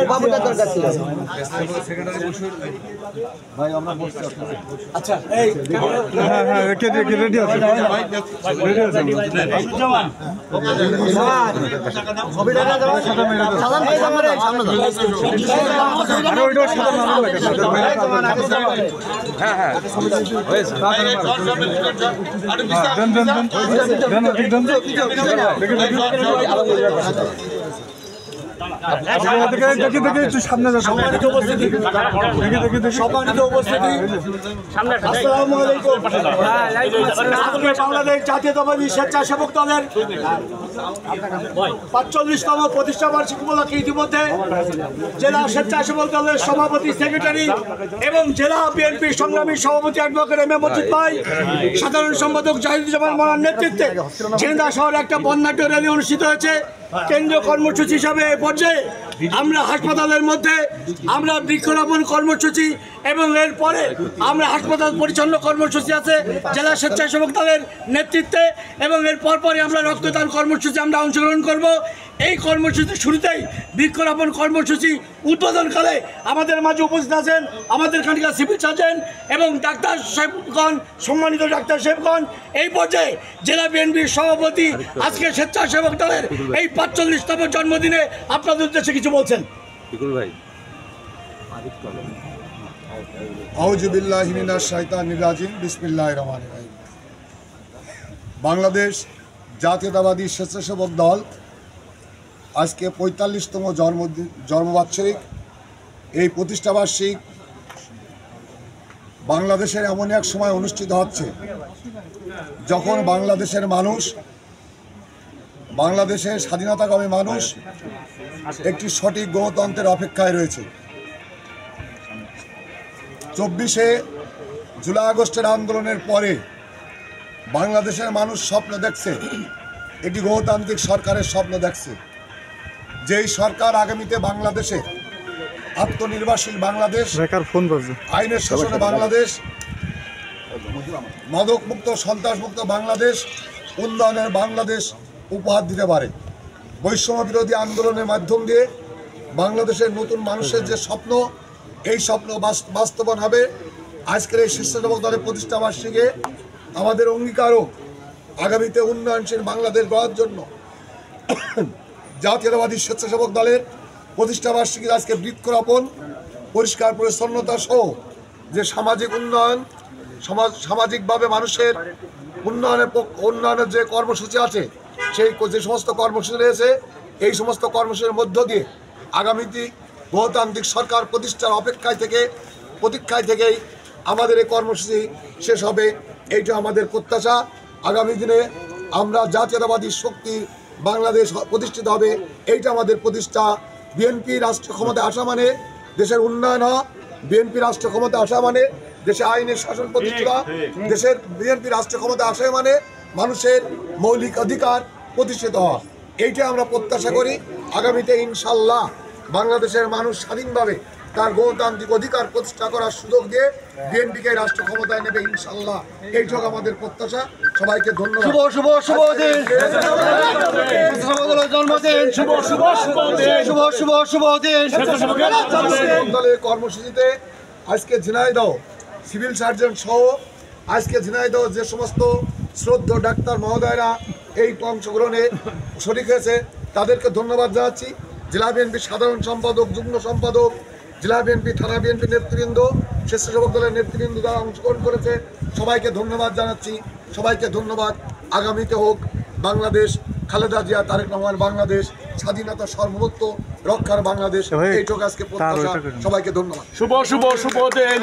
বাবুটা দরকার ছিল ভাই আমরা বসছি আচ্ছা এই হ্যাঁ হ্যাঁ রেডি আছে রেডি আছে জওয়ান ছবিটা না দাও সাদা মেরে দাও সাদা ভাই সামনে আরে ওইটা সাদা না লাগে হ্যাঁ হ্যাঁ হয়েছে দেন দেখি একটু সামনে যা সম্মানিত উপস্থিতি আসসালামু আলাইকুম। বাংলাদেশ জাতীয়তাবাদী স্বেচ্ছাসেবক দলের ৪৫তম প্রতিষ্ঠা বার্ষিকী উপলক্ষে ইতিমধ্যে জেলা স্বেচ্ছাসেবক দলের সভাপতি সেক্রেটারি এবং জেলা বিএনপির সংগ্রামী সভাপতি অ্যাডভোকেট এম এ মজিদ ভাই, সাধারণ সম্পাদক জাহিদুজ্জামান মোল্লার নেতৃত্বে ঝিনাইদহ শহরে একটা বর্ণাঢ্য র্যালি অনুষ্ঠিত হয়েছে। কেন্দ্রীয় কর্মসূচি হিসাবে এ পর্যায়ে আমরা হাসপাতালের মধ্যে আমরা বৃক্ষরোপণ কর্মসূচি এবং এরপরে আমরা হাসপাতাল পরিচ্ছন্ন কর্মসূচি আছে জেলা স্বেচ্ছাসেবক দলের নেতৃত্বে এবং এর পরপরই আমরা রক্তদান কর্মসূচি আমরা অংশগ্রহণ করব। এই কর্মসূচি শুরুতেই বৃক্ষরোপণ কর্মসূচি উদ্বোধনকালে আমাদের মাঝে উপস্থিত আছেন আমাদের খানিকা সিভিল সার্জন এবং ডাক্তার সাহেবগণ, সম্মানিত ডাক্তার সাহেবগণ। এই পর্যায়ে জেলা বিএনপির সভাপতি আজকে স্বেচ্ছাসেবক দলের এই ৪৫তম জন্মদিনে আপনাদের উদ্দেশ্যে কিছু বলছেন। আউযু বিল্লাহি মিনাশ শাইতানির রাজিম, বিসমিল্লাহির রহমানির রহিম। বাংলাদেশ জাতীয়তাবাদী স্বেচ্ছাসেবক দল আজকে ৪৫তম জন্মবার্ষিক এই প্রতিষ্ঠাবার্ষিক বাংলাদেশের এমন এক সময় অনুষ্ঠিত হচ্ছে যখন বাংলাদেশের মানুষ, বাংলাদেশের স্বাধীনতাকামী মানুষ একটি সঠিক গণতন্ত্রের অপেক্ষায় রয়েছে। ২৪শে জুলাই আগস্টের আন্দোলনের পরে বাংলাদেশের মানুষ স্বপ্ন দেখছে, একটি গণতান্ত্রিক সরকারের স্বপ্ন দেখছে, যেই সরকার আগামীতে বাংলাদেশে আত্মনির্ভরশীল বাংলাদেশ, আইনের শাসনে বাংলাদেশ, মাদকমুক্ত সন্ত্রাসমুক্ত বাংলাদেশ, উন্নয়নের বাংলাদেশ উপহার দিতে পারে। বৈষম্য বিরোধী আন্দোলনের মাধ্যম দিয়ে বাংলাদেশের নতুন মানুষের যে স্বপ্ন, এই স্বপ্ন বাস্তবায়ন হবে। আজকের এই স্বেচ্ছাসেবক দলের প্রতিষ্ঠাবার্ষিকীতে আমাদের অঙ্গীকারও আগামীতে উন্নয়নশীল বাংলাদেশ গড়ার জন্য জাতীয়তাবাদী স্বেচ্ছাসেবক দলের প্রতিষ্ঠাবার্ষিকীর আজকে বৃক্ষরোপণ, পরিষ্কার পরিচ্ছন্নতা সহ যে সামাজিক উন্নয়ন, সামাজিকভাবে মানুষের উন্নয়নের যে কর্মসূচি আছে, সেই যে সমস্ত কর্মসূচি রয়েছে, এই সমস্ত কর্মসূচির মধ্য দিয়ে আগামীতে গণতান্ত্রিক সরকার প্রতিষ্ঠার প্রতীক্ষায় থেকেই আমাদের এই কর্মসূচি শেষ হবে। এইটা আমাদের প্রত্যাশা। আগামী দিনে আমরা জাতীয়তাবাদী শক্তি বাংলাদেশ প্রতিষ্ঠিত হবে, এইটা আমাদের প্রতিষ্ঠা। বিএনপি রাষ্ট্র ক্ষমতায় আসা মানে দেশের উন্নয়ন হওয়া, বিএনপি রাষ্ট্র ক্ষমতায় আসা মানে দেশে আইনের শাসন প্রতিষ্ঠা, দেশের বিএনপি রাষ্ট্র ক্ষমতায় আসা মানে মানুষের মৌলিক অধিকার প্রতিষ্ঠিত হওয়া। এইটা আমরা প্রত্যাশা করি। আগামীতে ইনশাল্লাহ বাংলাদেশের মানুষ স্বাধীনভাবে তার গণতান্ত্রিক অধিকার প্রতিষ্ঠা করার সুযোগ দিয়ে বিএনপিকে রাষ্ট্র ক্ষমতায় নেবে ইনশাল্লাহ। এইটুকু আমাদের প্রত্যাশা। সবাইকে ধন্যবাদ। দলের কর্মসূচিতে আজকে ঝিনাইদহ সিভিল সার্জন সহ আজকে ঝিনাইদহ যে সমস্ত শ্রদ্ধেয় ডাক্তার মহোদয়রা এই অংশগ্রহণে শরিক হয়েছে, তাদেরকে ধন্যবাদ জানাচ্ছি। জেলা বিএনপির সাধারণ সম্পাদক, যুগ্ম সম্পাদক, জেলা বিএনপি, থানা বিএনপি নেতৃবৃন্দ, স্বেচ্ছাসেবক দলের নেতৃবৃন্দ যারা অংশগ্রহণ করেছে, সবাইকে ধন্যবাদ জানাচ্ছি। সবাইকে ধন্যবাদ। আগামীতে হোক বাংলাদেশ খালেদা জিয়া, তারেক রহমান বাংলাদেশ, স্বাধীনতা সার্বভৌমত্ব রক্ষার বাংলাদেশ। এইটুকু আজকে প্রত্যাশা। সবাইকে ধন্যবাদ। শুভ দিন।